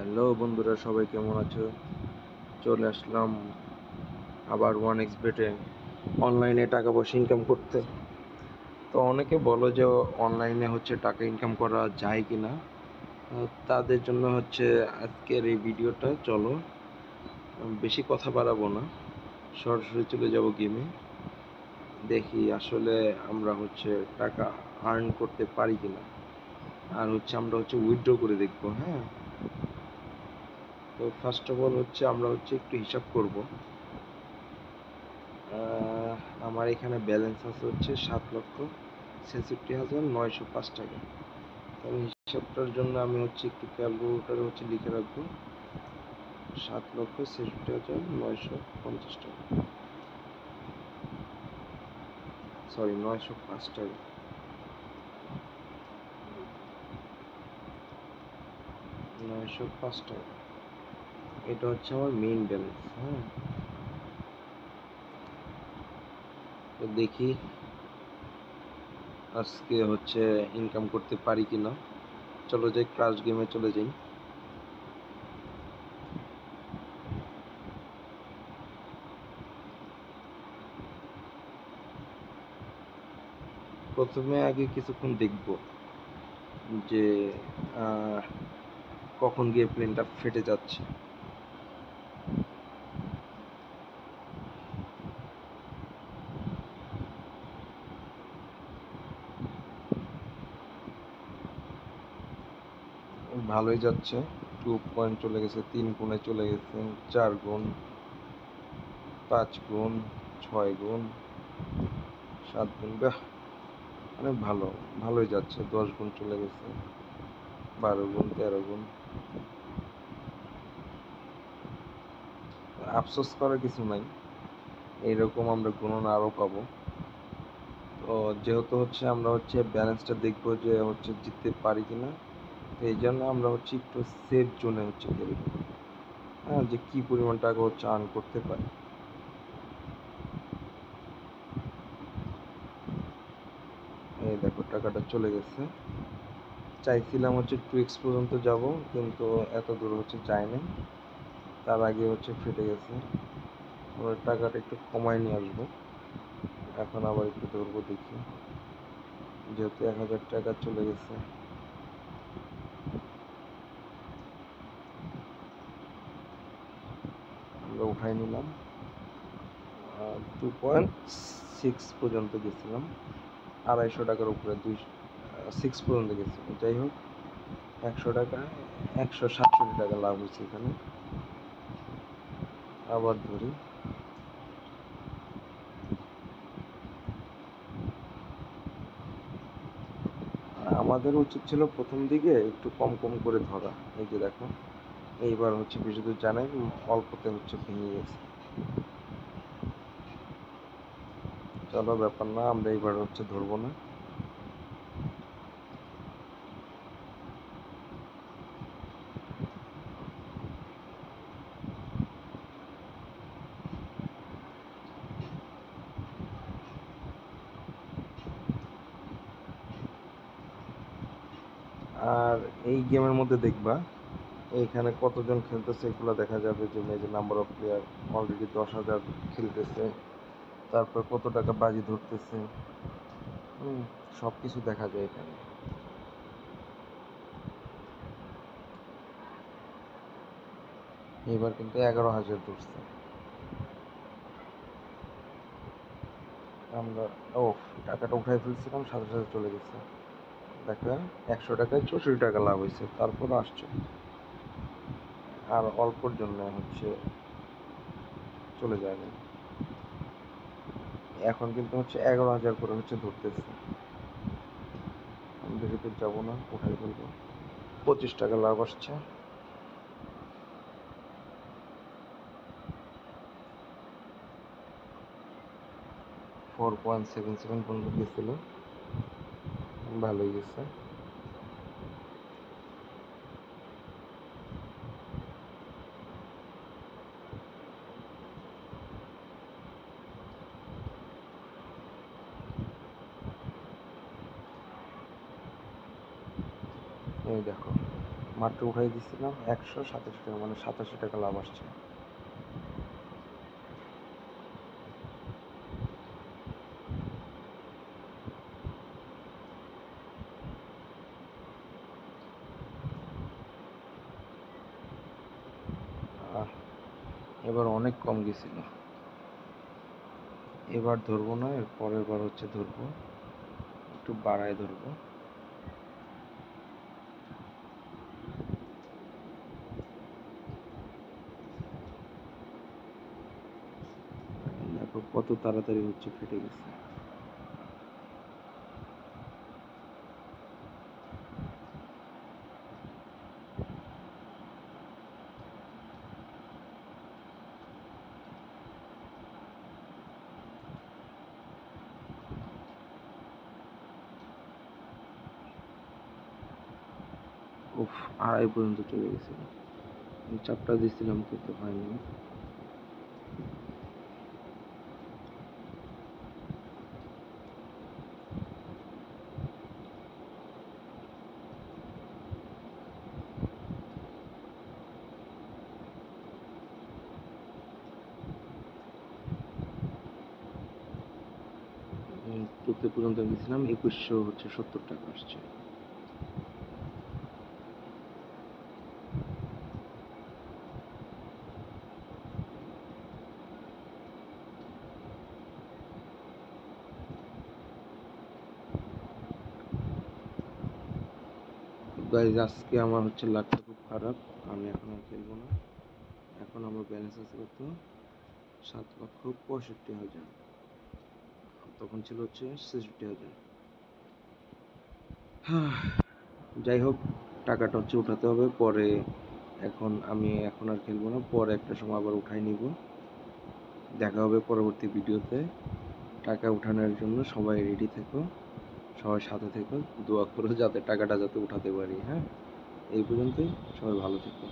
Hello বন্ধুরা, সবাই কেমন আছো? চলে আসলাম আবার 1xBet-এ অনলাইনে টাকা পয়সা ইনকাম করতে। তো অনেকে বলো যে অনলাইনে টাকা ইনকাম করা যায় কি না। তাদের জন্য আজকের এই ভিডিওটা। চলো বেশি কথা বাড়াবো না, সরাসরি চলে যাব গেমে। দেখি আসলে আমরা টাকা আর্ন করতে পারি কিনা, আর আমরা উইথড্র করে দেখবো। হ্যাঁ, তো ফার্স্ট অফ অল আমরা একটু হিসাব করব। আমার এখানে ব্যালেন্স আছে 7,66,905 টাকা। তাহলে হিসাবটার জন্য আমি একটু ক্যালকুলেটারে লিখে রাখবো 7,66,950 টাকা, সরি 905 টাকা। 905 টাকা, এটা আমার মেইন ব্যালেন্স। হ্যাঁ, তো দেখি আজকে ইনকাম করতে পারি কিনা। চলো যাই, ক্রাশ গেমে চলে যাই। প্রথমে আগে কিছুক্ষণ দেখব যে কখন গিয়ে প্লেনটা ফেটে যাচ্ছে। ভালোই যাচ্ছে, 2 পয়েন্ট চলে গেছে, 3 গুণে চলে গেছে, 4 গুণ, 5 গুণ, 6 গুণ, 7 গুণ। বাহ, অনেক ভালোই যাচ্ছে। 10 গুণ চলে গেছে, 12 গুণ, 13 গুণ। আফসোস করার কিছু নাই, এইরকম আমরা গুণন আরও পাবো। তো যেহেতু আমরা ব্যালেন্সটা দেখবো যে জিততে পারি কিনা, তো এই জন্য আমরা একটু সেফ জোনে খেলবো। হ্যাঁ, যে কি পরিমাণ টাকা আর্ন করতে পারি। এই দেখো, টাকাটা চলে গেছে। চাইছিলাম 2x পর্যন্ত যাব, কিন্তু এত দূর যায় নাই। তার আগে ফেটে গেছে। আমরা টাকাটা একটু কমায় নিয়ে আসবো। এখন আবার একটু ধরবো, দেখি। যেহেতু 1,000 টাকা চলে গেছে, আমরা উঠাই নিলাম। 2.6 পর্যন্ত গেছিলাম, 250 টাকার উপরে 6 পর্যন্ত গেছিল। যাই হোক, 100 টাকায় 167 টাকা লাভ হয়েছে এখানে। আবার ধরি, আমাদের উচিত ছিল প্রথম দিকে একটু কম কম করে ধরা। এই যে দেখো, এইবার বেশি দূর জানাই, অল্পতে ভেঙে গেছে। চলো, ব্যাপার না, আমরা এইবার ধরবো না। আর এই গেমের মধ্যে দেখবা, এইখানে কতজন খেলতেছে এগুলো দেখা যাবে। যে নাম্বার অফ প্লেয়ার অলরেডি 10,000 খেলতেছে, তারপর কত টাকা বাজি ধরতেছে, সব কিছু দেখা যায় এখানে। এবার কিন্তু 11,000 ধরছে। আমরা টাকাটা উঠাই ফেলছিলাম, সাথে সাথে চলে গেছে। দেখা, 100 টাকায় 64 টাকা লাভ হয়েছে, তারপর আসছে। আর অল্পর জন্য চলে যায় না। এখন কিন্তু 11,000 করে ধরতেছে। আমি বেশি দূর যাবো না, উঠাই ফেলবো। 25 টাকা লাভ আসছে। 4.77 পর্যন্ত গেছিল, ভালোই গেছে। এই দেখো, মাত্র উঠাই দিচ্ছিলাম 187 টাকা, মানে 87 টাকা লাভ আসছে। এবার অনেক কম গেছিল। এবার ধরবো না, এর পরের বার হচ্ছে ধরবো, একটু বাড়ায় ধরবো। দেখো কত তাড়াতাড়ি হচ্ছে ফেটে গেছে। উফ, 2.5 পর্যন্ত চলে গেছিল। চাপটা দিচ্ছিলাম কিন্তু হয়নি। তুলতে পর্যন্ত গেছিলাম 2170 টাকা আসছে। গাইজ আজকে আমার হচ্ছে লাকটা খুব খারাপ, আমি এখন আর খেলবো না। এখন আমার ব্যালেন্স আছে কত, 7,65,000। তখন ছিল হচ্ছে 66,000। যাই হোক, টাকাটা হচ্ছে উঠাতে হবে পরে। আমি এখন আর খেলবো না, পরে একটা সময় আবার উঠাই নিব। দেখা হবে পরবর্তী ভিডিওতে। টাকা উঠানোর জন্য সবাই রেডি থেকো, সবাই সাথে থেকো, দোয়া করো যাতে টাকাটা উঠাতে পারি। হ্যাঁ, এই পর্যন্তই। সবাই ভালো থেকো।